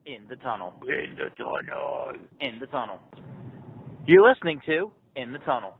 In the Tunnel. In the tunnel. In the Tunnel. You're listening to In the Tunnel.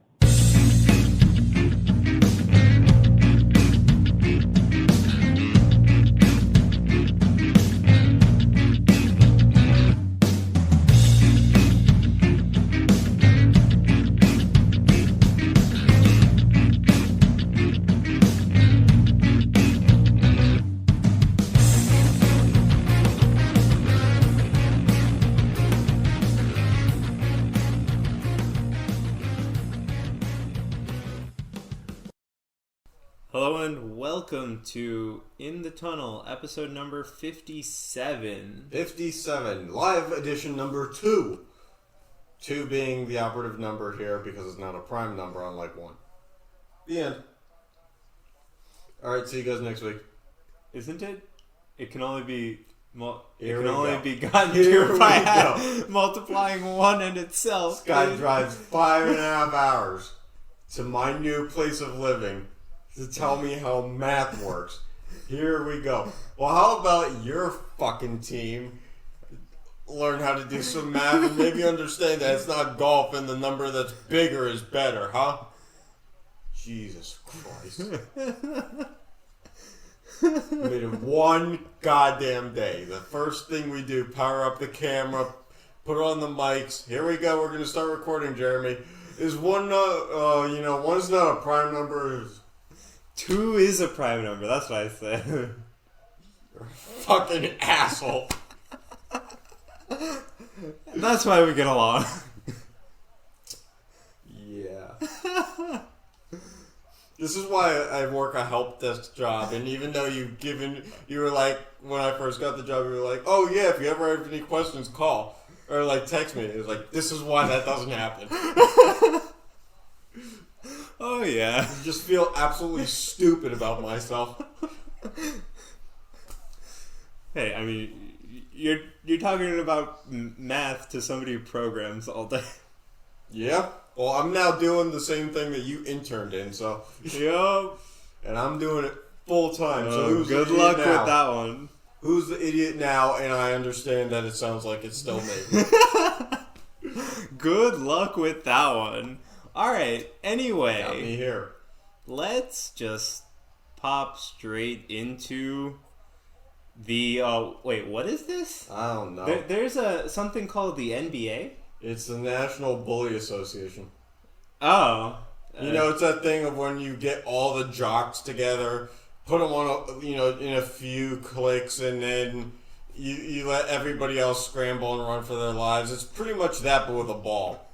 Hello and welcome to In the Tunnel, episode number 57. 57, live edition number 2. 2 being the operative number here because it's not a prime number, unlike 1. The end. Alright, see you guys next week. Isn't it? It can only be Here gotten Here to we by go. multiplying 1 in itself. This guy drives 5.5 hours to my new place of living to tell me how math works. Here we go. Well, how about your fucking team learn how to do some math and maybe understand that it's not golf and the number that's bigger is better, huh? Jesus Christ. Made it one goddamn day. The first thing we do, power up the camera, put on the mics. Here we go. We're going to start recording, Jeremy. Is one not, one's not a prime number. 2 is a prime number, that's what I said. You're a fucking asshole. That's why we get along. Yeah. This is why I work a help desk job, and even though you were like, when I first got the job, you were like, oh yeah, if you ever have any questions, call. Or like text me. It was like, this is why that doesn't happen. Oh yeah. I just feel absolutely stupid about myself. Hey, I mean, you're talking about math to somebody who programs all day. Yeah. Well, I'm now doing the same thing that you interned in, so. Yup. And I'm doing it full time. So who's good the idiot luck now? with that one. Who's the idiot now? And I understand that it sounds like it's still me. Good luck with that one. Alright, anyway. Got me here. Let's just pop straight into the, wait, what is this? I don't know. There's something called the NBA? It's the National Bully Association. Oh. You know, it's that thing of when you get all the jocks together, put them on, in a few clicks, and then you let everybody else scramble and run for their lives. It's pretty much that, but with a ball.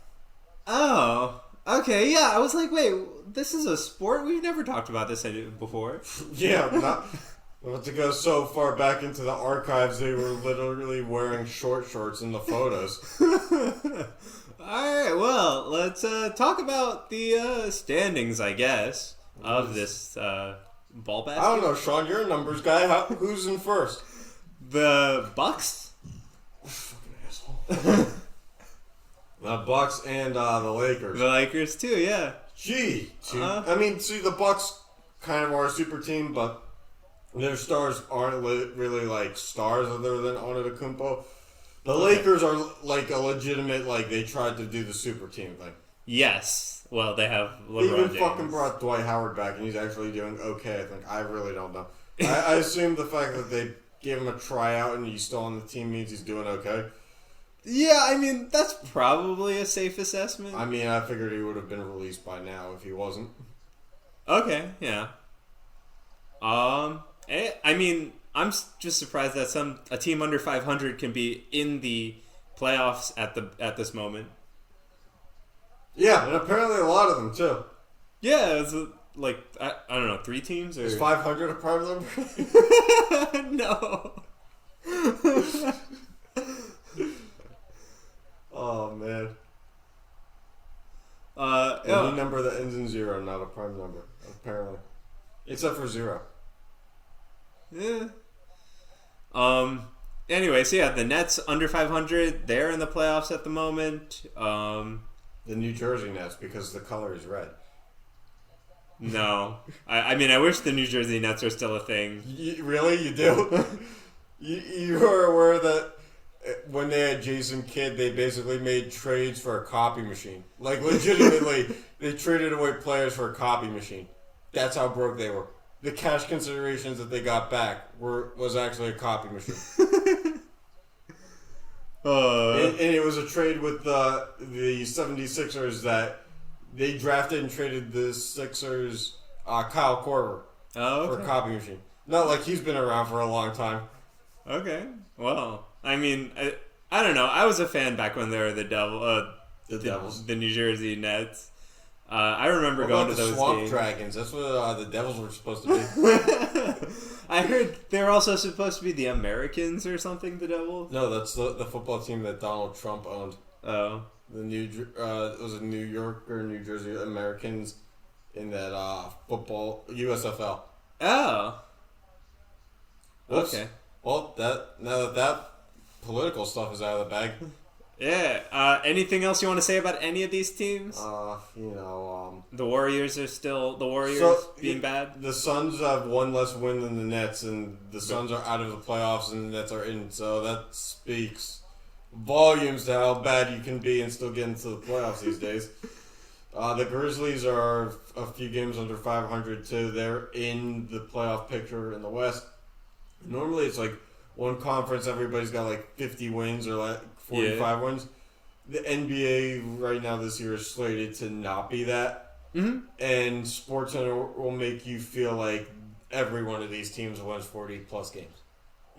Oh. Okay, yeah, I was like, wait, this is a sport? We've never talked about this before. Yeah, not to go so far back into the archives, they were literally wearing short shorts in the photos. Alright, well, let's talk about the standings, I guess, of this ball basket. I don't know, Sean, you're a numbers guy. Who's in first? The Bucks? Fucking asshole. The Bucks and the Lakers. The Lakers too, yeah. Gee. I mean, see, the Bucks kind of are a super team, but their stars aren't really like stars other than Antetokounmpo. The Lakers are like a legitimate, like they tried to do the super team thing. Yes. Well, they have LeBron They even James. fucking brought Dwight Howard back, and he's actually doing okay, I think. I really don't know. I assume the fact that they gave him a tryout and he's still on the team means he's doing okay. Yeah, I mean, that's probably a safe assessment. I mean, I figured he would have been released by now if he wasn't. Okay, yeah. I mean, I'm just surprised that a team under 500 can be in the playoffs at this moment. Yeah, and apparently a lot of them too. Yeah, it's like I don't know, 3 teams or Is 500 a prime number? No. Oh man. Yeah. Any number that ends in 0, not a prime number, apparently. Except for 0. Yeah. Anyway, so yeah, the Nets under 500, they're in the playoffs at the moment. The New Jersey Nets, because the color is red. No. I mean, I wish the New Jersey Nets were still a thing. Really? You do? You are aware that when they had Jason Kidd, they basically made trades for a copy machine. Like, legitimately, they traded away players for a copy machine. That's how broke they were. The cash considerations that they got back was actually a copy machine. And it was a trade with the 76ers that they drafted and traded the Sixers Kyle Korver for a copy machine. Not like he's been around for a long time. Okay. Well, I mean, I don't know. I was a fan back when they were the Devils. The New Jersey Nets. I remember going to those Swamp games. Dragons. That's what the Devils were supposed to be. I heard they were also supposed to be the Americans or something, the Devils. No, that's the football team that Donald Trump owned. Oh. Was it New York or New Jersey Americans in that football USFL. Oh. Whoops. Okay. Well, now that political stuff is out of the bag. Yeah. Anything else you want to say about any of these teams? The Warriors are still being bad. The Suns have one less win than the Nets, and the Suns are out of the playoffs, and the Nets are in. So that speaks volumes to how bad you can be and still get into the playoffs these days. The Grizzlies are a few games under 500 too. They're in the playoff picture in the West. Normally, it's like one conference, everybody's got like 50 wins or like 45 wins. The NBA right now this year is slated to not be that. Mm-hmm. And SportsCenter will make you feel like every one of these teams wins 40 plus games.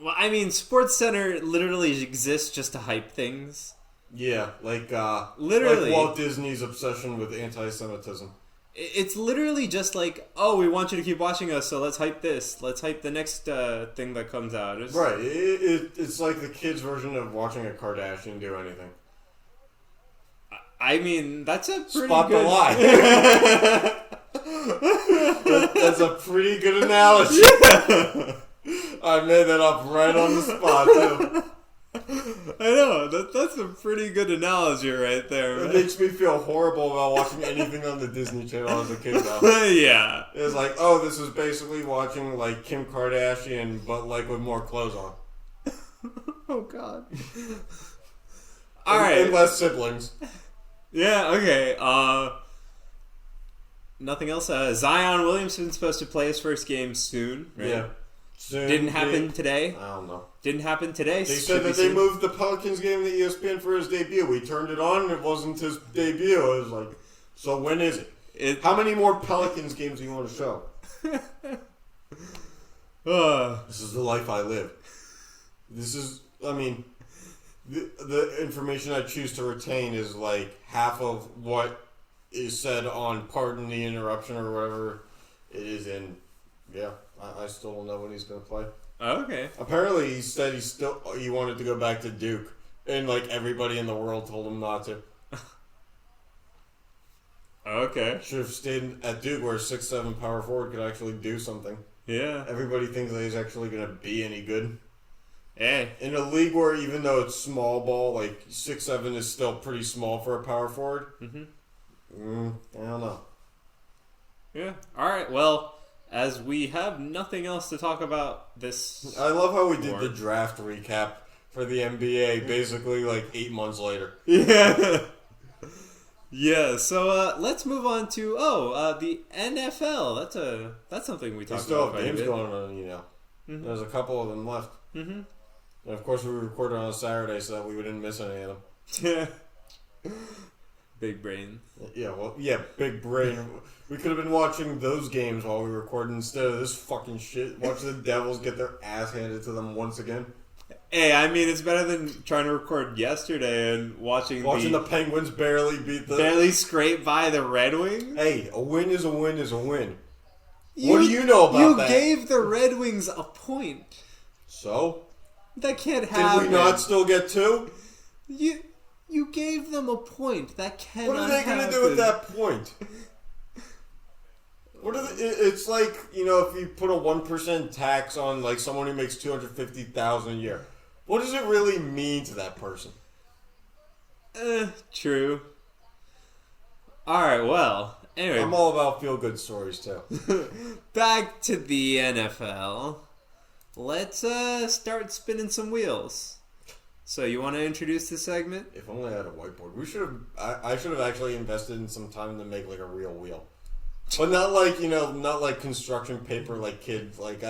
Well, I mean, SportsCenter literally exists just to hype things. Yeah, like literally, like Walt Disney's obsession with anti-Semitism. It's literally just like, oh, we want you to keep watching us, so let's hype this. Let's hype the next thing that comes out. Right. It's like the kids' version of watching a Kardashian do anything. I mean, that's a pretty Spot good... the lie. That's a pretty good analogy. I made that up right on the spot, too. I know. That's a pretty good analogy right there, man. It makes me feel horrible about watching anything on the Disney Channel as a kid, though. Yeah. It's like, oh, this is basically watching, like, Kim Kardashian, but, like, with more clothes on. Oh, God. All right. And less siblings. Yeah, okay. Nothing else? Zion Williamson's supposed to play his first game soon, right? Yeah. Soon. Didn't happen today? I don't know. Didn't happen today. They said that they moved the Pelicans game to ESPN for his debut. We turned it on and it wasn't his debut. I was like, so when is it? How many more Pelicans games do you want to show? This is the life I live. This is, I mean, the information I choose to retain is like half of what is said on Pardon the Interruption or whatever it is in. Yeah, I still don't know when he's going to play. Oh, okay. Apparently, he said he wanted to go back to Duke, and like everybody in the world told him not to. Okay. Should have stayed at Duke, where a 6'7" power forward could actually do something. Yeah. Everybody thinks that he's actually going to be any good. Hey. In a league where even though it's small ball, like 6'7" is still pretty small for a power forward. Mm-hmm. I don't know. Yeah. All right. Well, as we have nothing else to talk about this... I love how we did the draft recap for the NBA basically like 8 months later. Yeah. Yeah, so let's move on to the NFL. That's something we talked still about. Still have games going on, you know. Mm-hmm. There's a couple of them left. Mm-hmm. And of course we recorded on a Saturday so that we didn't miss any of them. Yeah. Big brain. Yeah, big brain. We could have been watching those games while we recorded instead of this fucking shit. Watch the Devils get their ass handed to them once again. Hey, I mean, it's better than trying to record yesterday and watching the Penguins barely scrape by the Red Wings. Hey, a win is a win is a win. What do you know about that? You gave the Red Wings a point. So? That can't happen. Did we not still get two? You gave them a point. That cannot happen. What are they going to do with that point? It's like, if you put a 1% tax on like someone who makes $250,000 a year. What does it really mean to that person? True. Alright, well, anyway. I'm all about feel-good stories, too. Back to the NFL. Let's start spinning some wheels. So you want to introduce the segment? If only I had a whiteboard. I should have actually invested in some time to make like a real wheel. But not like, not like construction paper like kids. Like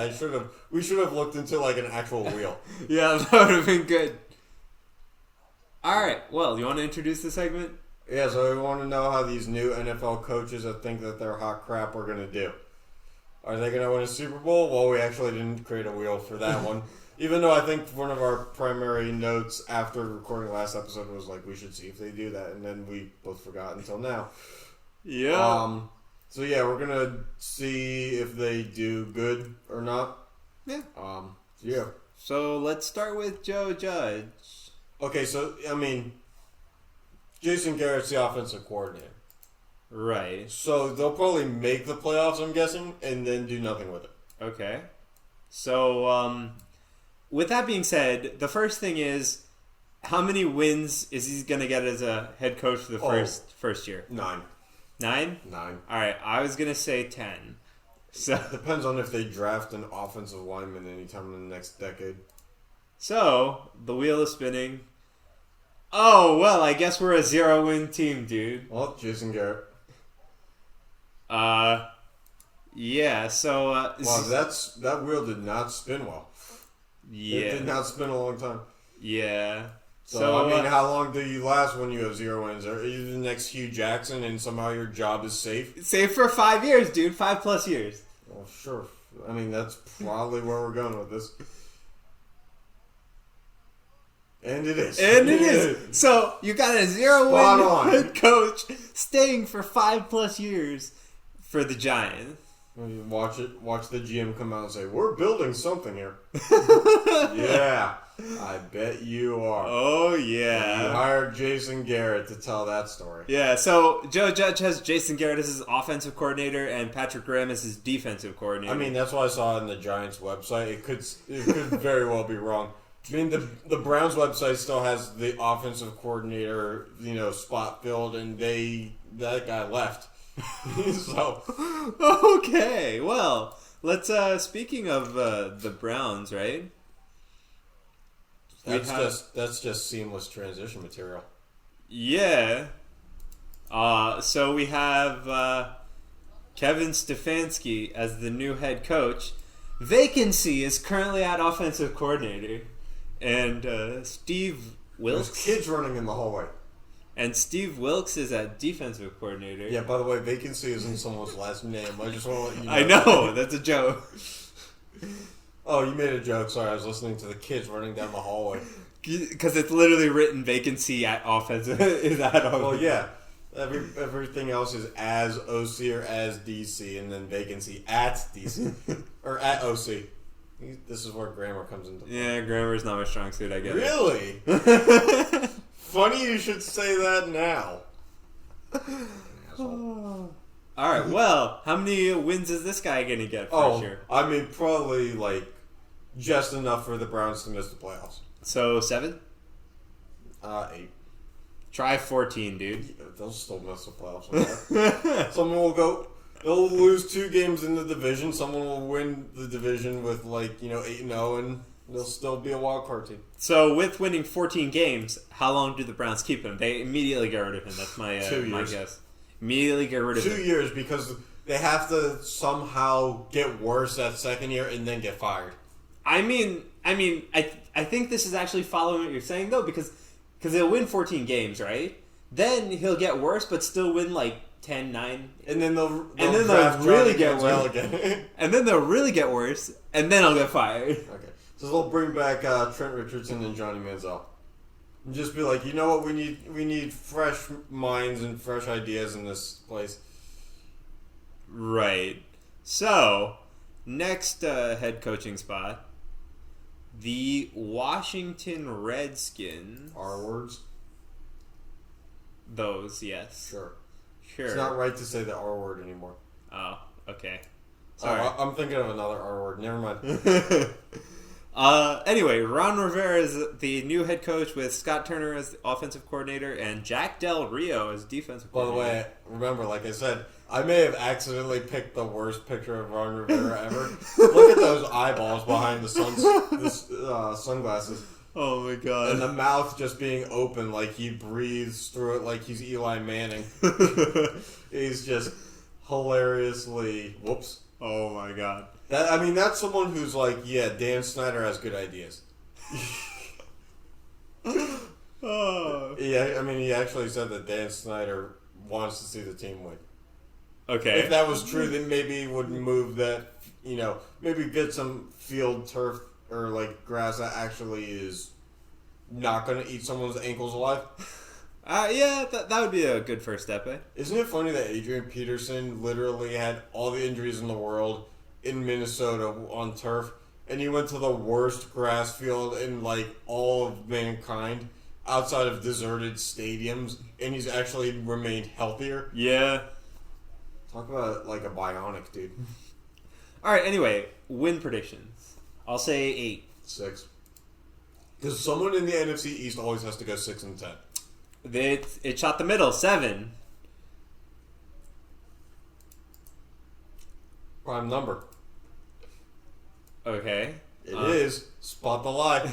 we should have looked into like an actual wheel. Yeah, that would have been good. Alright, well, you want to introduce the segment? Yeah, so we want to know how these new NFL coaches that think that they're hot crap are going to do. Are they going to win a Super Bowl? Well, we actually didn't create a wheel for that one. Even though I think one of our primary notes after recording last episode was like, we should see if they do that. And then we both forgot until now. Yeah. So yeah, we're going to see if they do good or not. Yeah. Yeah. So let's start with Joe Judge. Okay, so, Jason Garrett's the offensive coordinator. Right. So they'll probably make the playoffs, I'm guessing, and then do nothing with it. Okay. So, with that being said, the first thing is, how many wins is he going to get as a head coach for the first year? 9. 9? 9. All right, I was going to say 10. So depends on if they draft an offensive lineman anytime in the next decade. So, the wheel is spinning. Oh, well, I guess we're a 0-win team, dude. Well, Jason Garrett. Yeah, so... wow, that wheel did not spin well. Yeah. It did not spin a long time. Yeah. So how long do you last when you have 0 wins? Are you the next Hugh Jackson and somehow your job is safe? Safe for 5 years, dude. 5+ years. Well, sure. That's probably where we're going with this. And it is. So, you got a 0-win head coach staying for 5+ years for the Giants. Watch the GM come out and say, we're building something here. Yeah, I bet you are. Oh, yeah. You hired Jason Garrett to tell that story. Yeah, so Joe Judge has Jason Garrett as his offensive coordinator and Patrick Graham as his defensive coordinator. That's what I saw on the Giants website. It could very well be wrong. The Browns website still has the offensive coordinator, spot filled, and that guy left. So okay, well, let's speaking of the Browns, right? That's just seamless transition material. Yeah. So we have Kevin Stefanski as the new head coach. Vacancy is currently at offensive coordinator, and Steve Wilkes. There's kids running in the hallway. And Steve Wilkes is at defensive coordinator. Yeah, by the way, vacancy isn't someone's last name. I just want to let you know. I know, that's a joke. Oh, you made a joke. Sorry, I was listening to the kids running down the hallway. Because it's literally written vacancy at offensive. Is that all? Well, yeah. Everything else is as OC or as DC, and then vacancy at DC. Or at OC. This is where grammar comes into play. Yeah, grammar's not my strong suit, I get it. Really? Funny you should say that now. Alright, well, how many wins is this guy going to get for sure? Probably, just enough for the Browns to miss the playoffs. So, 7? 8. Try 14, dude. Yeah, they'll still miss the playoffs with that. Someone will go... They'll lose 2 games in the division. Someone will win the division with, 8-0, and they'll still be a wild card team. So, with winning 14 games, how long do the Browns keep him? They immediately get rid of him. That's my 2 my years. guess. Immediately get rid of him. 2 years, because they have to somehow get worse that second year and then get fired. I think this is actually following what you're saying, though, because he'll win 14 games, right? Then he'll get worse, but still win, 10-9. And then they'll really get worse. Again. And then they'll really get worse, and then I'll get fired. Okay. So they'll bring back Trent Richardson and Johnny Manziel. And just be like, you know what, we need fresh minds and fresh ideas in this place. Right. So, next head coaching spot. The Washington Redskins. R words? Those, yes. Sure. Sure. It's not right to say the R word anymore. Oh, okay. Sorry. I'm thinking of another R word. Never mind. Anyway, Ron Rivera is the new head coach with Scott Turner as the offensive coordinator and Jack Del Rio as defensive coordinator. By the way, remember, like I said, I may have accidentally picked the worst picture of Ron Rivera ever. Look at those eyeballs behind the sunglasses. Oh my god. And the mouth just being open like he breathes through it like he's Eli Manning. He's just hilariously... Whoops. Oh my god. That's someone who's like, yeah, Dan Snyder has good ideas. Oh. Yeah, he actually said that Dan Snyder wants to see the team win. Okay. If that was true, then maybe he would move that, maybe get some field turf or like grass that actually is not going to eat someone's ankles alive. Yeah, that would be a good first step, eh? Isn't it funny that Adrian Peterson literally had all the injuries in the world in Minnesota on turf, and he went to the worst grass field in like all of mankind outside of deserted stadiums, and he's actually remained healthier? Yeah. Talk about like a bionic, dude. All right, anyway, win predictions. I'll say 8. 6. Because someone in the NFC East always has to go 6 and 10. It shot the middle, 7. Prime number. Okay. It is. Spot the lie.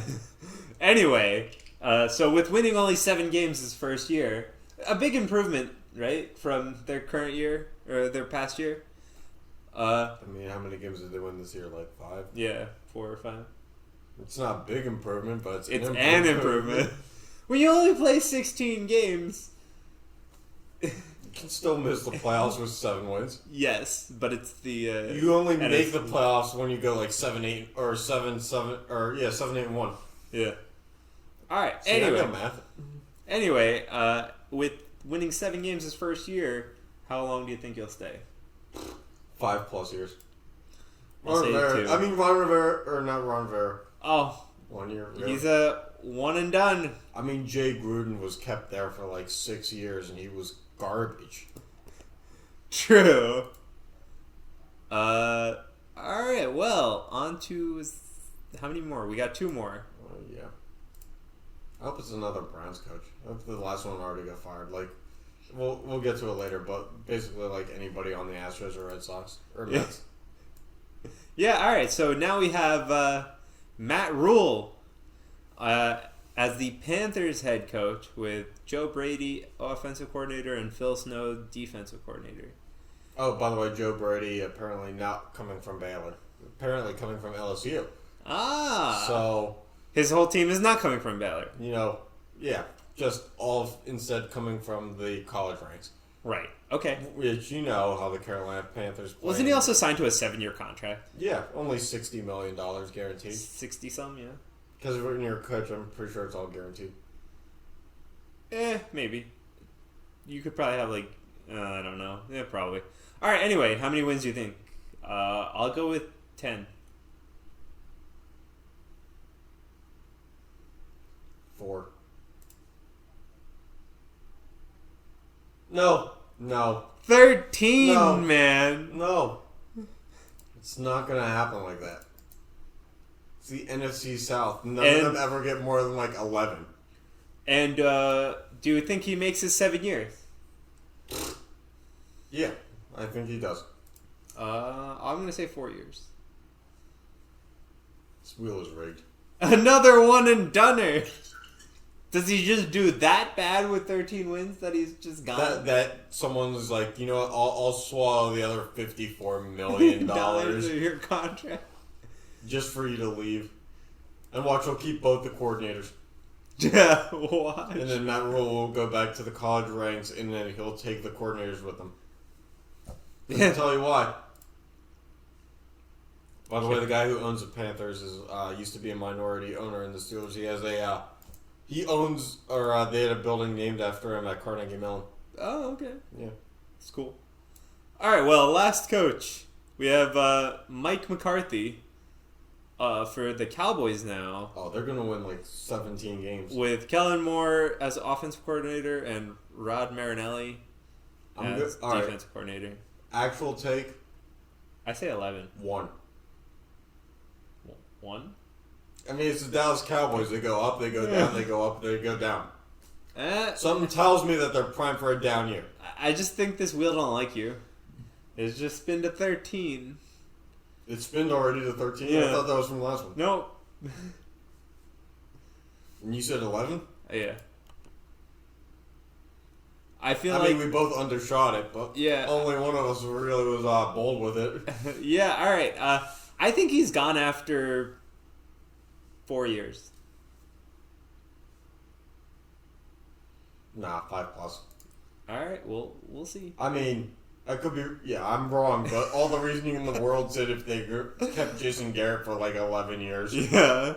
Anyway, so with winning only 7 games his first year, a big improvement, right, from their current year, or their past year. How many games did they win this year? Like 5? Yeah, 4 or 5. It's not a big improvement, but it's an improvement. When you only play 16 games... You can still miss the playoffs with 7 wins. Yes, but it's the... you only make NFC. the playoffs when you go like 7-8 or 7-7 or 7-8-1. Yeah. All right. See, I anyway, know math. Anyway, with winning 7 games his first year, how long do you think he'll stay? 5+ years. I'll say 2. Ron Rivera, or not Ron Rivera. Oh, 1 year. he's a one and done. Jay Gruden was kept there for like 6 years, and he was garbage. True. All right. Well, on to how many more? We got 2 more. Yeah. I hope it's another Browns coach. I hope the last one already got fired. Like, we'll get to it later, but basically, like anybody on the Astros or Red Sox or Mets. Yeah. All right. So now we have Matt Rule as the Panthers head coach, with Joe Brady offensive coordinator and Phil Snow defensive coordinator. Oh, by the way, Joe Brady apparently not coming from Baylor. Apparently coming from LSU. Ah. So his whole team is not coming from Baylor. Just all instead coming from the college ranks. Right. Okay. Which you know how the Carolina Panthers play. Wasn't he also signed to a 7-year contract? Yeah, only $60 million guaranteed. 60 some, yeah. Because when you're a coach, I'm pretty sure it's all guaranteed. Maybe. You could probably have I don't know. Yeah, probably. All right. Anyway, how many wins do you think? I'll go with 10. 4. No. 13, No. man. No. It's not going to happen like that. It's the NFC South. None of them ever get more than 11. And do you think he makes his 7 years? Yeah, I think he does. I'm going to say 4 years. This wheel is rigged. Another one and doneer. Does he just do that bad with 13 wins that he's just gone? That someone's like, you know what, I'll swallow the other $54 million of your contract. just for you to leave. And watch, we'll keep both the coordinators. Yeah, watch. And then Matt Rule will go back to the college ranks, and then he'll take the coordinators with him. I'll tell you why. By the way, the guy who owns the Panthers is used to be a minority owner in the Steelers. He has he owns, or they had a building named after him at Carnegie Mellon. Oh, okay. Yeah. It's cool. All right, well, last coach. We have Mike McCarthy for the Cowboys now. Oh, they're going to win 17 games. With Kellen Moore as offensive coordinator and Rod Marinelli as defensive coordinator. Actual take? I say 11. 1. 1? It's the Dallas Cowboys. They go up, they go down, they go up, they go down. Eh, Something tells me that they're primed for a down year. I just think this wheel don't like you. It's just spin to 13. It spinned already to 13? Yeah. I thought that was from the last one. Nope. And you said 11? Yeah. I mean, we both undershot it, but yeah. only one of us really was bold with it. Yeah, all right. I think he's gone after 4 years. Nah, 5+. All right, we'll see. I mean, I could be... Yeah, I'm wrong, but all the reasoning in the world said if they kept Jason Garrett for, 11 years... Yeah.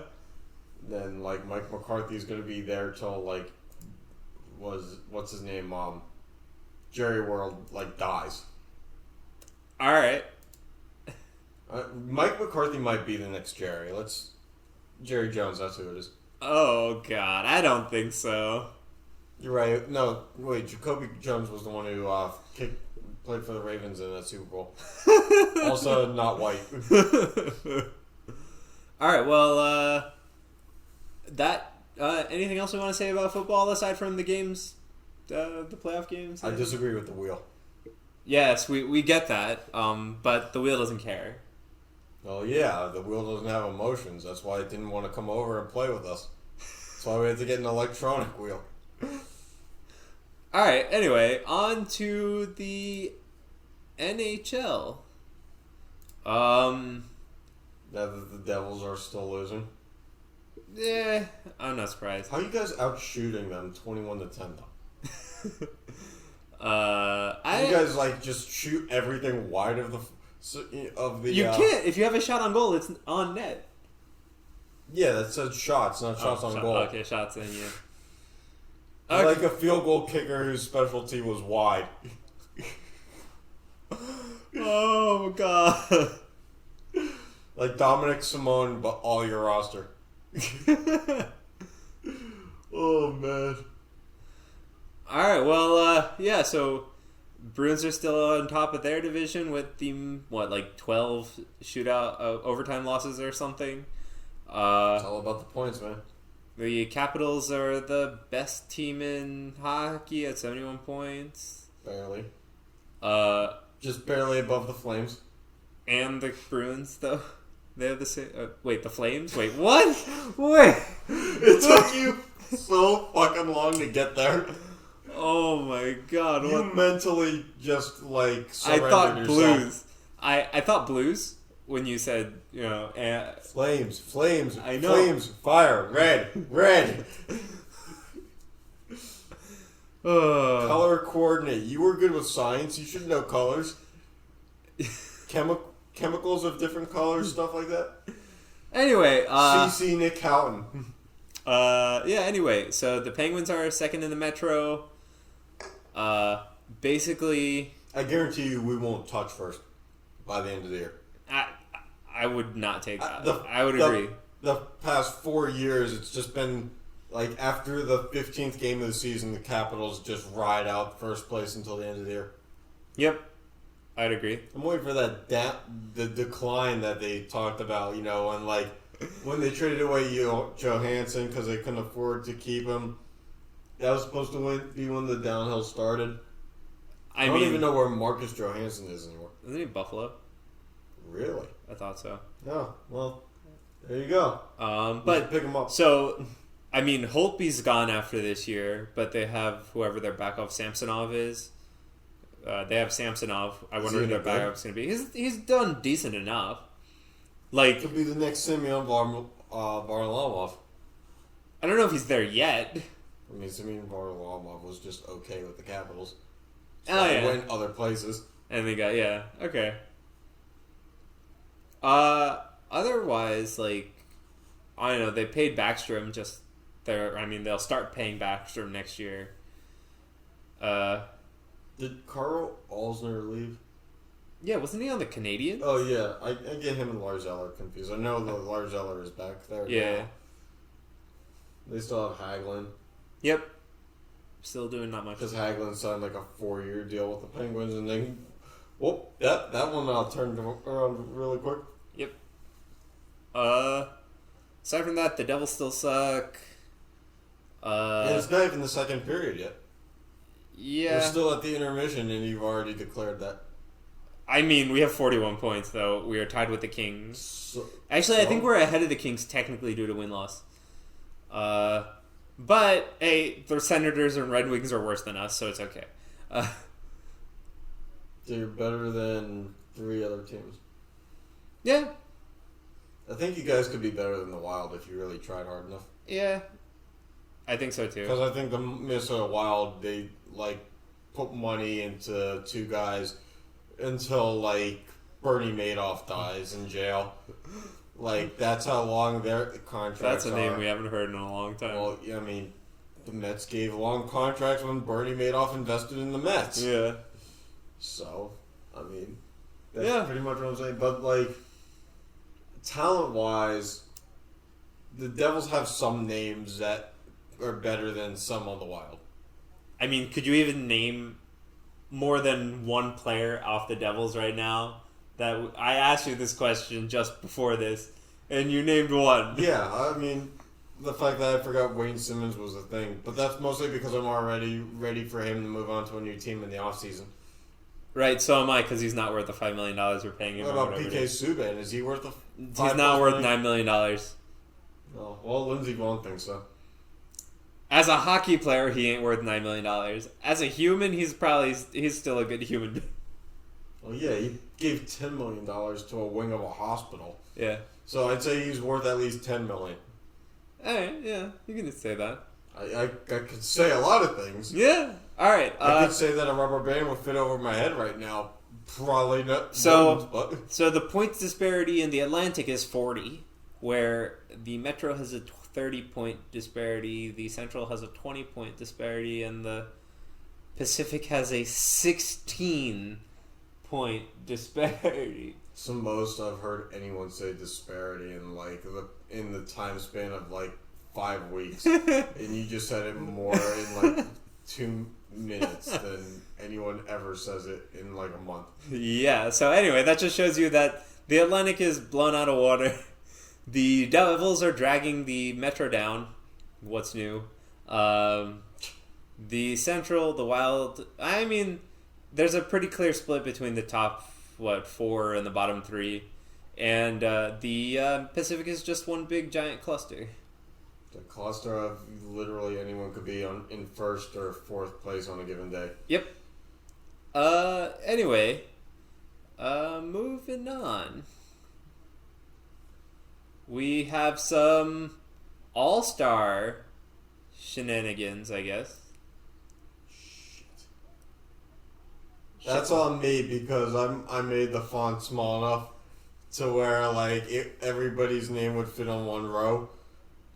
Then, Mike McCarthy's going to be there till, what's his name? Jerry World, dies. All right. Mike McCarthy might be the next Jerry. Jerry Jones, that's who it is. Oh, God. I don't think so. You're right. No, wait. Jacoby Jones was the one who played for the Ravens in that Super Bowl. Also, not white. All right. Well, anything else we want to say about football aside from the games, the playoff games? I disagree with the wheel. Yes, we get that. But the wheel doesn't care. Well, yeah, the wheel doesn't have emotions. That's why it didn't want to come over and play with us. That's why we had to get an electronic wheel. All right. Anyway, on to the NHL. Now that the Devils are still losing. Yeah, I'm not surprised. How are you guys out shooting them 21-10 though? You guys just shoot everything wide of the. You can't if you have a shot on goal. It's on net. Yeah, that says shots, not shots on goal. Okay, shots in. Yeah. Okay. Like a field goal kicker whose specialty was wide. Oh God. Like Dominic Simone, but all your roster. Oh man. All right. Well, yeah. So Bruins are still on top of their division with the 12 shootout overtime losses or something. It's all about the points, man. The Capitals are the best team in hockey at 71 points. Barely. Just barely above the Flames. And the Bruins, though. They have the same... wait, the Flames? Wait, what? Wait. It took you so fucking long to get there. Oh my God. You mentally just, surrendered I thought yourself. Blues. I thought Blues when you said, Flames. I know. Flames. Fire. Red. Color coordinate. You were good with science. You should know colors. Chemicals of different colors, stuff like that. Anyway, CC Nick Houghton. Anyway, so the Penguins are second in the Metro. Basically, I guarantee you we won't touch first by the end of the year. I would not take that. I would agree. The past 4 years, it's just been after the 15th game of the season, the Capitals just ride out first place until the end of the year. Yep, I'd agree. I'm waiting for the decline that they talked about, and when they traded away Johansson because they couldn't afford to keep him. That was supposed to be when the downhill started. I don't even know where Marcus Johansson is anymore. Isn't he Buffalo? Really? I thought so. Oh, well, there you go. But pick him up. So, Holtby's gone after this year, but they have whoever their backup Samsonov is. They have Samsonov. I wonder who their backup's going to be. He's done decent enough. Could be the next Semyon Varlamov. I don't know if he's there yet. I mean, Semyon Varlamov was just okay with the Capitals. So yeah. He went other places. And they got, okay. Otherwise, I don't know, they paid Backstrom they'll start paying Backstrom next year. Did Carl Alsner leave? Yeah, wasn't he on the Canadiens? Oh, yeah. I get him and Lars Eller confused. I know that Lars Eller is back there. Yeah. Now. They still have Hagelin. Yep. Still doing not much. Because Hagelin signed a 4-year deal with the Penguins, and then, that one turned around really quick. Yep. Aside from that, the Devils still suck. And it's not even the second period yet. Yeah. We're still at the intermission, and you've already declared that. I mean, we have 41 points, though. We are tied with the Kings. I think we're ahead of the Kings technically due to win-loss. But, hey, the Senators and Red Wings are worse than us, so it's okay. They're better than 3 other teams. Yeah. I think you guys could be better than the Wild if you really tried hard enough. Yeah. I think so, too. Because I think the Minnesota Wild, they, put money into 2 guys until, Bernie Madoff dies in jail. That's how long their contracts are. That's a name we haven't heard in a long time. Well, I mean, the Mets gave long contracts when Bernie Madoff invested in the Mets. Yeah. So, I mean, that's pretty much what I'm saying. But, talent-wise, the Devils have some names that are better than some on the Wild. I mean, could you even name more than one player off the Devils right now? That I asked you this question just before this, and you named one. Yeah, I mean, the fact that I forgot Wayne Simmons was a thing, but that's mostly because I'm already ready for him to move on to a new team in the offseason. Right, so am I, because he's not worth the $5 million we're paying him. What about PK Subban? Is he worth the He's not worth $9 million. Oh, well, Lindsey Vonn thinks so. As a hockey player, he ain't worth $9 million. As a human, he's still a good human being. Well, yeah, he gave $10 million to a wing of a hospital. Yeah. So I'd say he's worth at least $10 million. Alright, yeah, you can just say that. I could say a lot of things. Yeah. Alright. I could say that a rubber band would fit over my head right now. Probably not. So But the points disparity in the Atlantic is 40, where the Metro has a 30-point disparity, the Central has a 20-point disparity, and the Pacific has a 16-point disparity. It's the most I've heard anyone say disparity in the time span of 5 weeks, and you just said it more in 2 minutes than anyone ever says it in a month. Yeah. So anyway, that just shows you that the Atlantic is blown out of water. The Devils are dragging the Metro down. What's new? The Central, the Wild. I mean, there's a pretty clear split between the top 4 and the bottom 3, and the Pacific is just one big giant cluster. The cluster of literally anyone could be in first or fourth place on a given day. Yep. Anyway, moving on. We have some All Star shenanigans, I guess. That's on me because I made the font small enough to where everybody's name would fit on one row.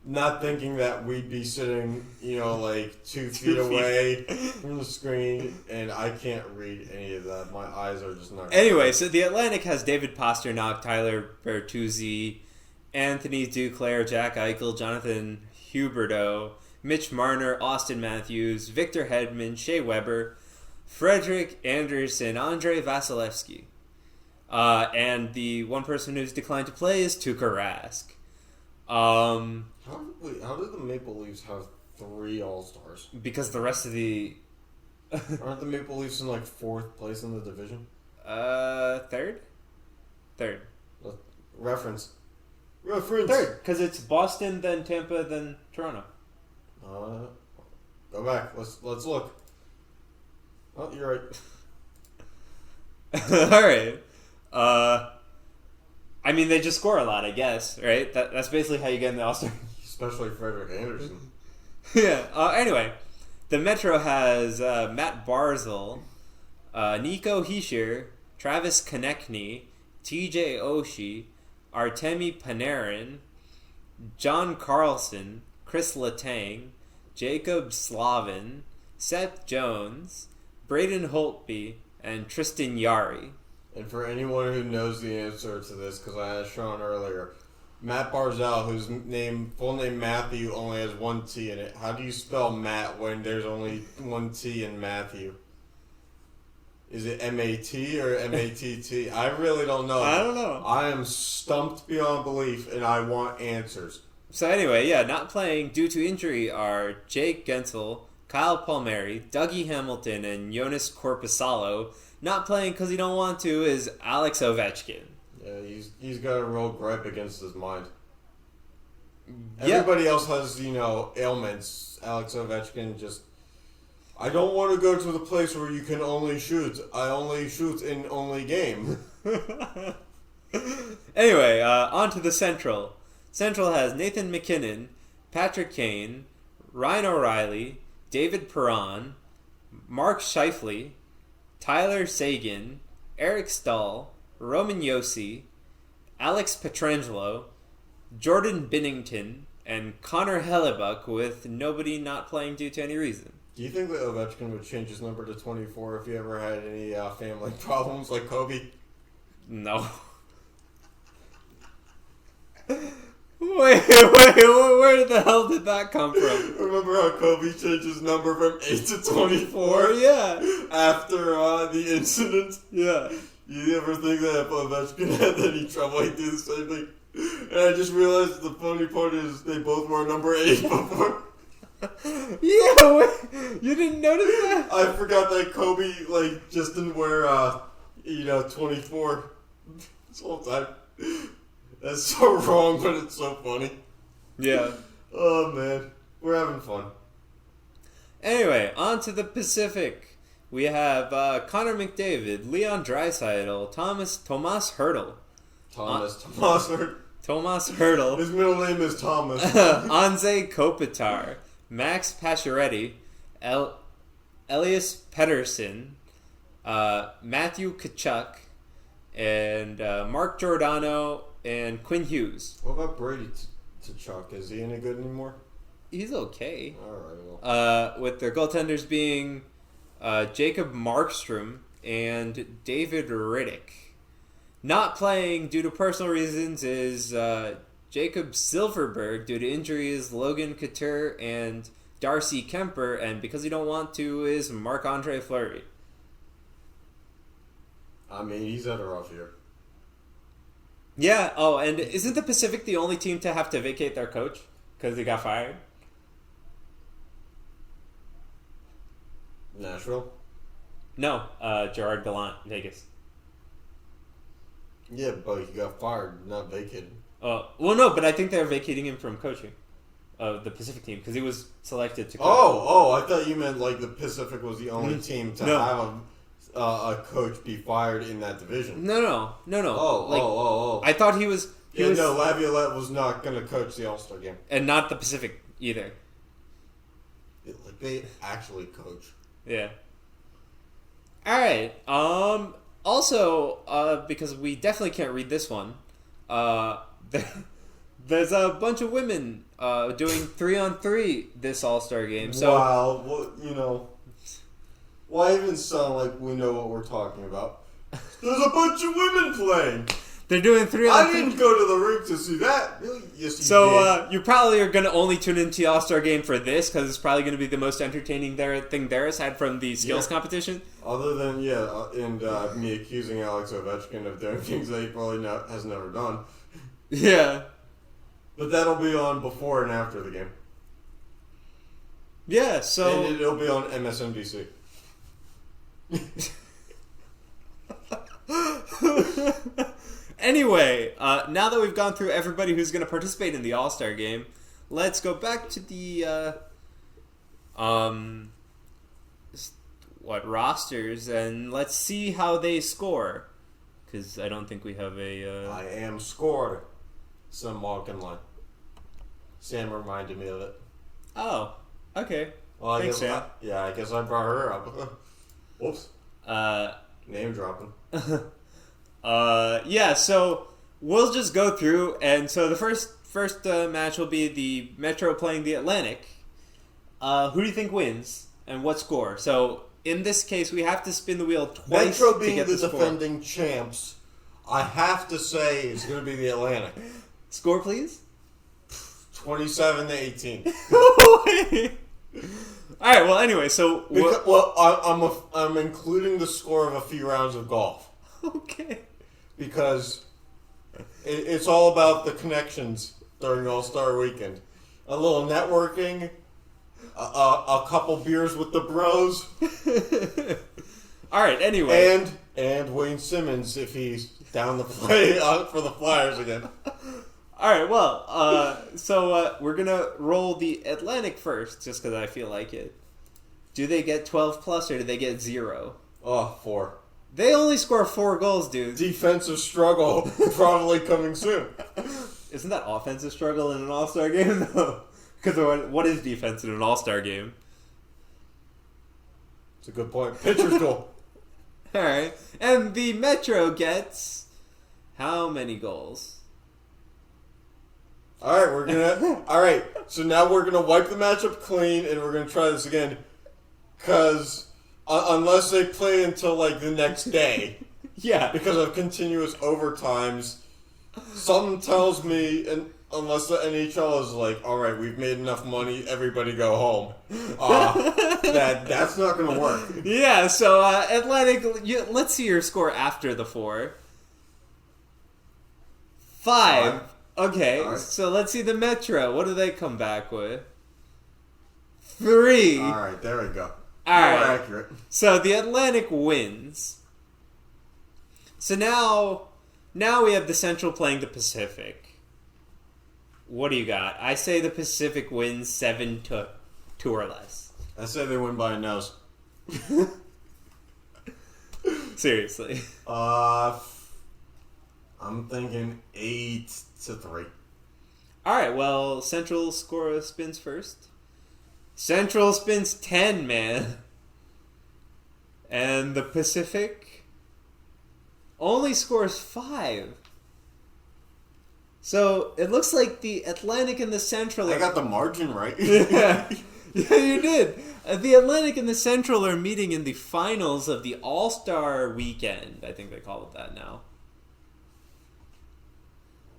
Not thinking that we'd be sitting, 2 feet away from the screen, and I can't read any of that. My eyes are just not. Anyway, so the Atlantic has David Pastrnak, Tyler Bertuzzi, Anthony Duclair, Jack Eichel, Jonathan Huberdeau, Mitch Marner, Austin Matthews, Victor Hedman, Shea Weber, Frederick Anderson, Andrei Vasilevsky. And the one person who's declined to play is Tuukka Rask. How did the Maple Leafs have 3 All-Stars? Because the rest of the... Aren't the Maple Leafs in 4th place in the division? Third? Third. Reference. Third, because it's Boston, then Tampa, then Toronto. Go back. Let's look. Oh, you're right. Alright. I mean, they just score a lot, I guess, right? That's basically how you get in the All-Star. Especially Frederick Anderson. Yeah. Anyway, the Metro has Matt Barzal, Nico Hischier, Travis Konechny, TJ Oshie, Artemi Panarin, John Carlson, Chris Letang, Jacob Slavin, Seth Jones, Braden Holtby, and Tristan Yari. And for anyone who knows the answer to this, because I asked Sean earlier, Matt Barzal, whose full name Matthew only has 1 T in it. How do you spell Matt when there's only 1 T in Matthew? Is it M-A-T or M-A-T-T? I really don't know. I don't know. I am stumped beyond belief, and I want answers. So anyway, yeah, not playing due to injury are Jake Gensel, Kyle Palmieri, Dougie Hamilton, and Jonas Korpisalo. Not playing because he don't want to is Alex Ovechkin. Yeah, he's got a real gripe against his mind. Everybody else has, ailments. Alex Ovechkin just... I don't want to go to the place where you can only shoot. I only shoot in only game. Anyway, on to the Central. Central has Nathan McKinnon, Patrick Kane, Ryan O'Reilly, David Perron, Mark Scheifele, Tyler Seguin, Eric Stahl, Roman Josi, Alex Pietrangelo, Jordan Binnington, and Connor Hellebuck, with nobody not playing due to any reason. Do you think that Ovechkin would change his number to 24 if he ever had any family problems like Kobe? No. Wait, where the hell did that come from? Remember how Kobe changed his number from 8 to 24? Yeah. After the incident? Yeah. You ever think that if Ovechkin had any trouble, he'd do the same thing? And I just realized the funny part is they both wore number 8 before. Yeah, wait, you didn't notice that? I forgot that Kobe, just didn't wear, 24 this whole time. That's so wrong, but it's so funny. Yeah. Oh, man. We're having fun. Anyway, on to the Pacific. We have Connor McDavid, Leon Draisaitl, Tomas Hertl. Tomas Hertl. His middle name is Thomas. Anze Kopitar, Max Pacioretty, Elias Pettersson, Matthew Tkachuk, and Mark Giordano, and Quinn Hughes. What about Brady Tkachuk? Is he any good anymore? He's okay. Alright, well. With their goaltenders being Jacob Markstrom and David Riddick. Not playing due to personal reasons is Jacob Silverberg. Due to injuries, Logan Couture and Darcy Kemper. And because he don't want to is Marc-Andre Fleury. I mean, he's had a rough year. Yeah, oh, and isn't the Pacific the only team to have to vacate their coach because he got fired? Nashville? No, Gerard Gallant, Vegas. Yeah, but he got fired, not vacated. Well, no, but I think they're vacating him from coaching of the Pacific team because he was selected to coach. Oh, I thought you meant the Pacific was the only team to have a coach be fired in that division. No. Oh. I thought he was... Laviolette was not going to coach the All Star game. And not the Pacific either. They actually coach. Yeah. Alright, also, because we definitely can't read this one, there's a bunch of women doing 3-on-3 this All-Star game. So, wow, well, why even sound like we know what we're talking about? There's a bunch of women playing. They're doing 3-on-3. I didn't go to the rink to see that. Yes, you did. You probably are going to only tune into the All-Star game for this because it's probably going to be the most entertaining thing there aside from the skills competition. Other than, me accusing Alex Ovechkin of doing things that he probably has never done. Yeah. But that'll be on before and after the game. Yeah, so... And it'll be on MSNBC. Anyway, now that we've gone through everybody who's going to participate in the All-Star game, let's go back to the rosters and let's see how they score. Because I don't think we have a... I am scored. Some walking line. Sam reminded me of it. Oh, okay. Well, Thanks, Sam. I guess I brought her up. Whoops. Name dropping. So we'll just go through, and so the first match will be the Metro playing the Atlantic. Who do you think wins, and what score? So in this case, we have to spin the wheel twice Metro to being get the score. defending champs, I have to say it's going to be the Atlantic. Score, please. 27-18. All right. Well, anyway, so I'm including the score of a few rounds of golf. Okay. Because it's all about the connections during All Star Weekend. A little networking, a couple beers with the bros. All right. Anyway, and Wayne Simmons if he's down the play for the Flyers again. All right, well, so we're going to roll the Atlantic first, just because I feel like it. Do they get 12 plus, or do they get 0? Oh, 4. They only score 4 goals, dude. Defensive struggle probably coming soon. Isn't that offensive struggle in an All-Star game, though? Because what is defense in an All-Star game? It's a good point. Pitcher's goal. All right. And the Metro gets how many goals? All right, so now we're gonna wipe the matchup clean, and we're gonna try this again. Because unless they play until like the next day, Yeah. because of continuous overtimes, something tells me, and unless the NHL is like, all right, we've made enough money, everybody go home, that's not gonna work. Yeah, so Atlantic, let's see your score after the 4. 5. Okay, Right. so let's see the Metro. What do they come back with? 3. All right, there we go. All More right. accurate. So the Atlantic wins. So now we have the Central playing the Pacific. What do you got? I say the Pacific wins 7-2 or less. I say they win by a nose. Seriously. I'm thinking 8-3. All right. Well, Central spins first. Central spins 10, man. And the Pacific only scores 5. So it looks like the Atlantic and the Central I got the margin right. Yeah, you did. The Atlantic and the Central are meeting in the finals of the All Star Weekend. I think they call it that now.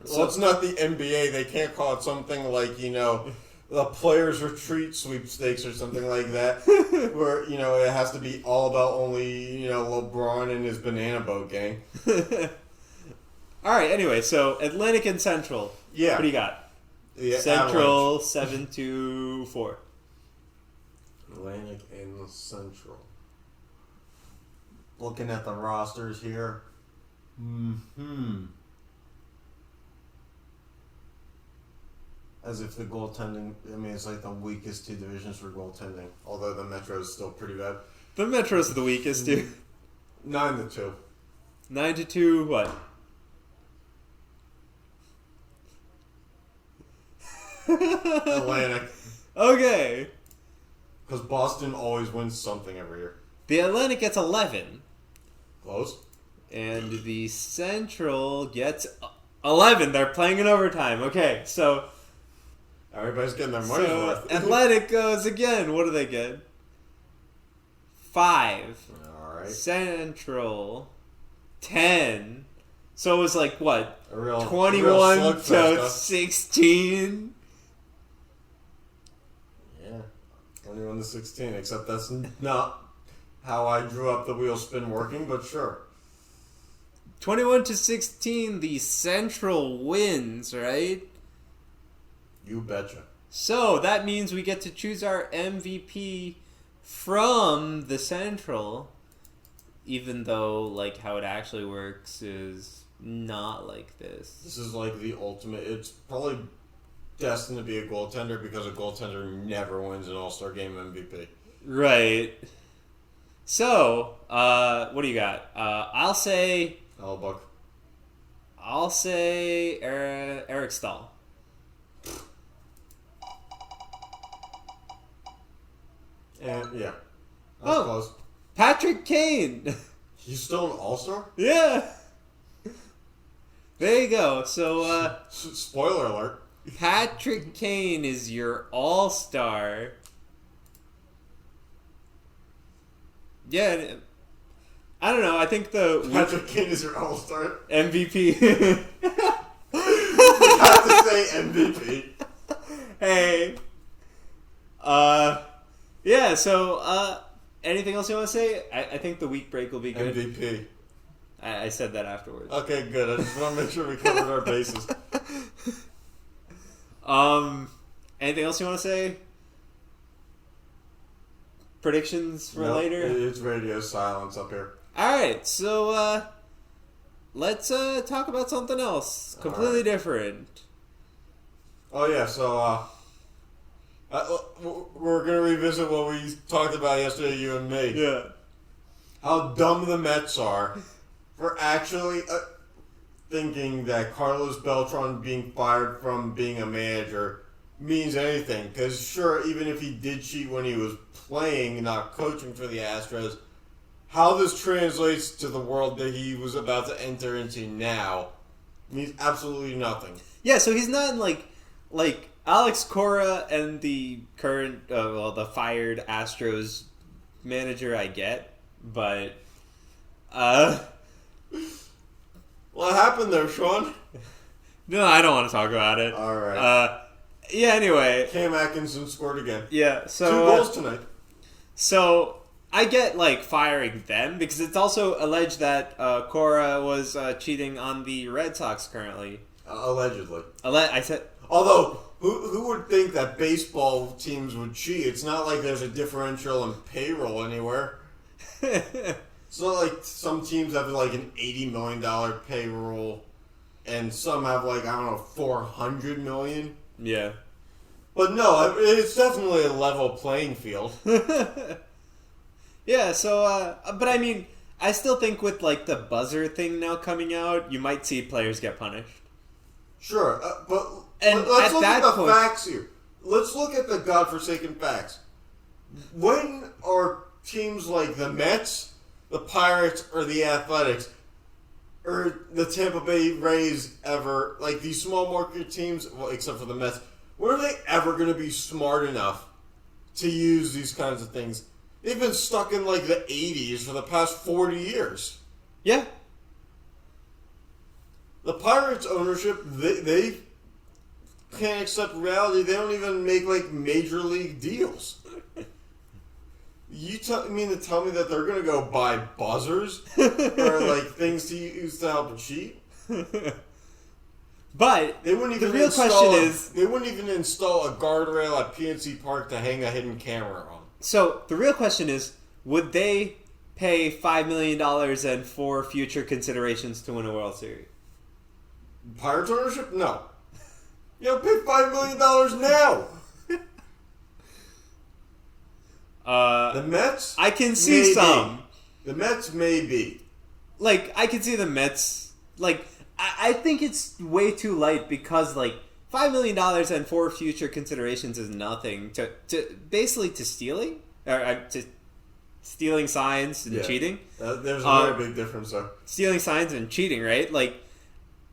Well, it's not the NBA. They can't call it something like, the Players Retreat Sweepstakes or something like that. Where, it has to be all about only, LeBron and his banana boat gang. All right, anyway, so Atlantic and Central. Yeah. What do you got? Yeah, Central 7-4. Atlantic and Central. Looking at the rosters here. As if the goaltending, it's like the weakest 2 divisions for goaltending. Although the Metro is still pretty bad. The Metro's the weakest, dude. 9-2. 9-2, what? Atlantic. Okay. Because Boston always wins something every year. The Atlantic gets 11. Close. And the Central gets 11. They're playing in overtime. Okay, so Everybody's getting their money's worth. Atlantic goes again. What do they get? 5. Alright. Central 10. So it was like what? A real 21 slugfest, to huh? 16. Yeah. 21 to 16, except that's not how I drew up the wheel spin working, but sure. 21 to 16, the Central wins, right? You betcha. So that means we get to choose our MVP from the Central, even though like how it actually works is not like this. This is like the ultimate. It's probably destined to be a goaltender because a goaltender never wins an All-Star Game MVP. Right. So, what do you got? I'll say Buck. Eric Stahl. And yeah, that's close. Patrick Kane. He's still an All-Star? Yeah. There you go. So, Spoiler alert. Patrick Kane is your All-Star. Yeah, I don't know. I think the Patrick Kane is your All-Star. MVP. You have to say MVP. Hey. Yeah, so, anything else you want to say? I think the week break will be good. MVP. I said that afterwards. Okay, good. I just want to make sure we covered our bases. Anything else you want to say? Predictions for Nope, later? It's radio silence up here. Alright, so, let's talk about something else. Completely different. Oh yeah, so we're gonna revisit what we talked about yesterday, you and me. Yeah. How dumb the Mets are for actually thinking that Carlos Beltran being fired from being a manager means anything. Because sure, even if he did cheat when he was playing, not coaching for the Astros, how this translates to the world that he was about to enter into now means absolutely nothing. Yeah, so he's not like Alex Cora and the current, the fired Astros manager. I get, but what happened there, Sean? no, I don't want to talk about it. All right. Yeah. Anyway. Cam Atkinson scored again. Yeah. So 2 goals tonight. So I get firing them because it's also alleged that Cora was cheating on the Red Sox currently. Allegedly. I said. Although, who would think that baseball teams would cheat? It's not like there's a differential in payroll anywhere. It's not like some teams have an $80 million payroll and some have I don't know, $400 million. Yeah. But no, it's definitely a level playing field. Yeah, so, but I mean, I still think with the buzzer thing now coming out, you might see players get punished. Sure, but and let's look at the point, facts here. Let's look at the godforsaken facts. When are teams like the Mets, the Pirates, or the Athletics, or the Tampa Bay Rays ever, these small market teams, well, except for the Mets, when are they ever going to be smart enough to use these kinds of things? They've been stuck in the 80s for the past 40 years. Yeah. The Pirates ownership, they can't accept reality. They don't even make major league deals. You mean to tell me that they're going to go buy buzzers or things to use to help cheat? But they wouldn't even the real question is, they wouldn't even install a guardrail at PNC Park to hang a hidden camera on. So the real question is, would they pay $5 million and 4 future considerations to win a World Series? Pirates ownership? No. You pay $5 million now. The Mets? I can see some. The Mets may be. I can see the Mets. I think it's way too light because, $5 million and 4 future considerations is nothing to basically to stealing or to stealing signs and cheating. There's a very big difference there. Stealing signs and cheating, right?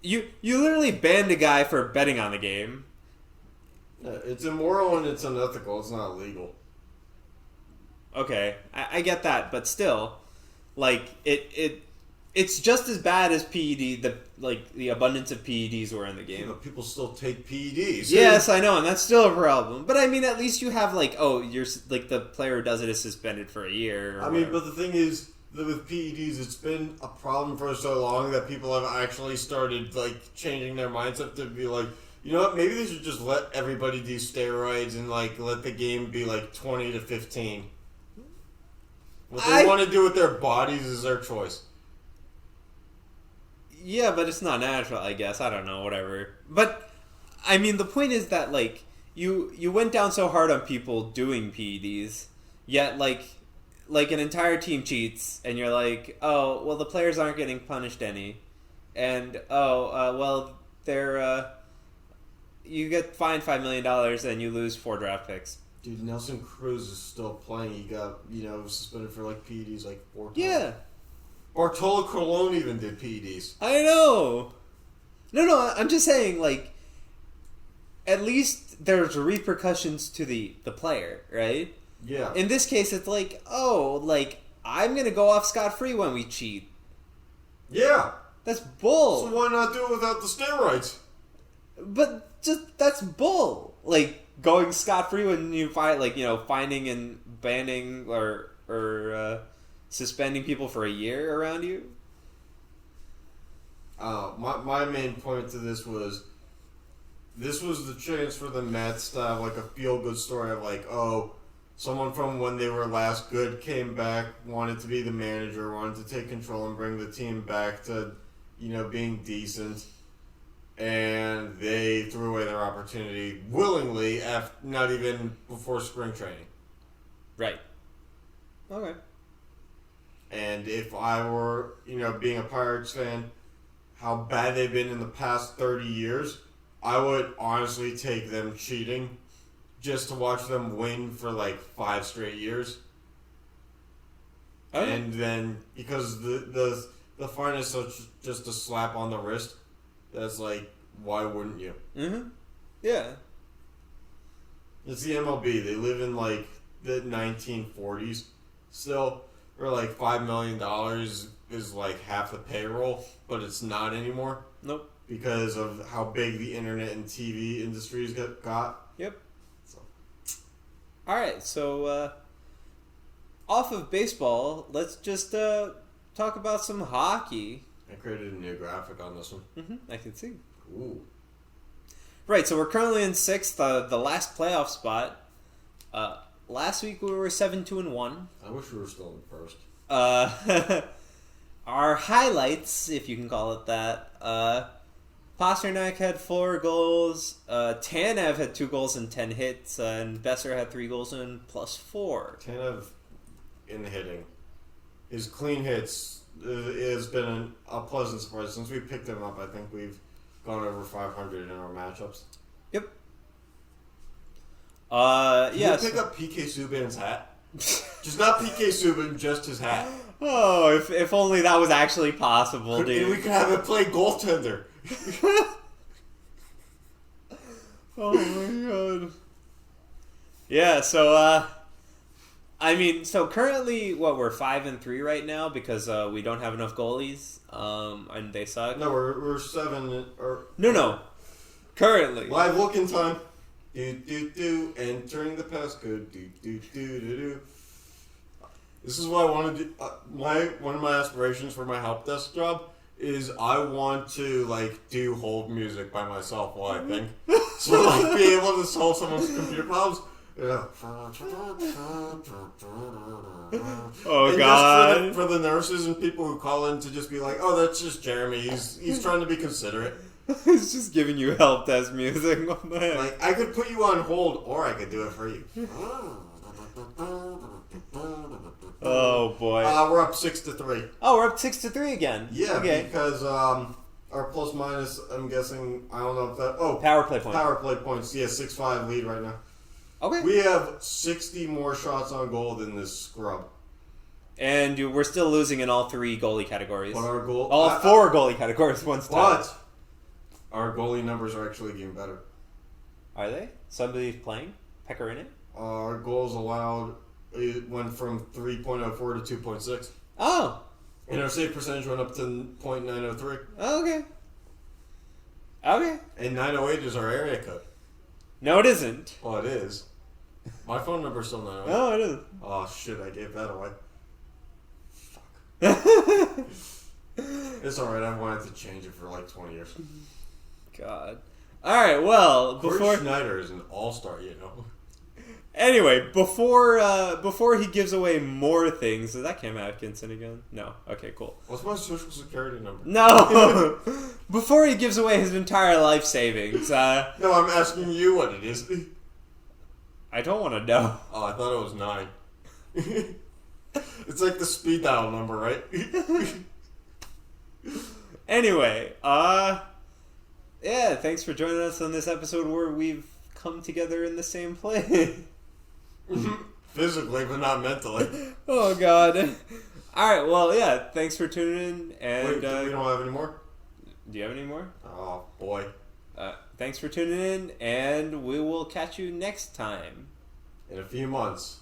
You literally banned a guy for betting on the game. It's immoral and it's unethical. It's not legal. Okay, I get that, but still, it's just as bad as PED. The abundance of PEDs were in the game. But people still take PEDs. Yes, I know, and that's still a problem. But I mean, at least you have you're the player who does it is suspended for a year. I mean, but the thing is, with PEDs, it's been a problem for so long that people have actually started changing their mindset to be you know what? Maybe they should just let everybody do steroids and let the game be 20 to 15. What they want to do with their bodies is their choice. Yeah, but it's not natural, I guess. I don't know, whatever. But I mean, the point is that you went down so hard on people doing PEDs, yet an entire team cheats, and you're oh, well, the players aren't getting punished any, and well, they're you get fined $5 million and you lose 4 draft picks. Dude, Nelson Cruz is still playing. He got suspended for PEDs 4 times. Yeah. Bartolo Colon even did PEDs. I know. No, I'm just saying, at least there's repercussions to the player, right? Yeah. In this case, it's I'm going to go off scot-free when we cheat. Yeah. That's bull. So why not do it without the steroids? But that's bull. Going scot-free when you find, finding and banning or suspending people for a year around you? My main point to this was the chance for the Mets to have a feel-good story of someone from when they were last good came back, wanted to be the manager, wanted to take control and bring the team back to being decent, and they threw away their opportunity willingly, not even before spring training. Right. Okay. And if I were, being a Pirates fan, how bad they've been in the past 30 years, I would honestly take them cheating just to watch them win for like 5 straight years. Okay. And then, because the fine is just a slap on the wrist, that's like, why wouldn't you? Mm-hmm. Yeah. It's the MLB. They live in like the 1940s still, where like $5 million is like half the payroll, but it's not anymore. Nope. Because of how big the internet and TV industries got. Yep. So. All right, so off of baseball, let's just talk about some hockey. I created a new graphic on this one. Mm-hmm, I can see. Ooh. Right, so we're currently in 6th, the last playoff spot. Last week we were 7-2-1. I wish we were still in first. Our highlights, if you can call it that, Pasternak had 4 goals, Tanev had 2 goals and 10 hits, and Besser had 3 goals and +4. Tanev in hitting. His clean hits has been a pleasant surprise. Since we picked him up, I think we've gone over 500 in our matchups. Yep. Did you pick up PK Subban's hat? Just not PK Subban, just his hat. Oh, if only that was actually possible, dude. And we could have it play goaltender. Oh my god. Yeah, so so currently we're 5-3 right now because we don't have enough goalies. And they suck. No, we're 7 or No. Currently. live looking time. Do entering the passcode. Do. This is what I want to do. One of my aspirations for my help desk job is I want to do hold music by myself while I think. So be able to solve someone's computer problems. Yeah. Oh and god. Just for the nurses and people who call in to just be like, oh, that's just Jeremy. He's trying to be considerate. He's just giving you help desk music. What the heck? Like, I could put you on hold, or I could do it for you. Oh boy. We're up 6-3. Oh, we're up 6-3 again. Yeah, okay. because our plus minus, I'm guessing, I don't know if that. Oh, Power play points. Power play points. Yeah, 6-5 lead right now. Okay. We have 60 more shots on goal than this scrub. And we're still losing in all 3 goalie categories. But our goal, all 4 goalie categories once time. But our goalie numbers are actually getting better. Are they? Somebody's playing? Pecker in it? Our goals allowed, it went from 3.04 to 2.6. Oh. And our save percentage went up to .903. Okay. Okay. And 908 is our area code. No, it isn't. Well, it is. My phone number's still 908. No, it isn't. Oh, shit, I gave that away. Fuck. It's alright, I've wanted to change it for like 20 years. God. Alright, well, Corey Schneider is an all-star, you know. Anyway, before he gives away more things, is that Cam Atkinson again? No. Okay, cool. What's my social security number? No! Before he gives away his entire life savings, No, I'm asking you what it is. I don't want to know. Oh, I thought it was 9. It's like the speed dial number, right? Anyway, yeah, thanks for joining us on this episode where we've come together in the same place. Physically, but not mentally. Oh, God. Alright, well, yeah, thanks for tuning in. And, Wait, we don't have any more? Do you have any more? Oh, boy. Thanks for tuning in, and we will catch you next time. In a few months.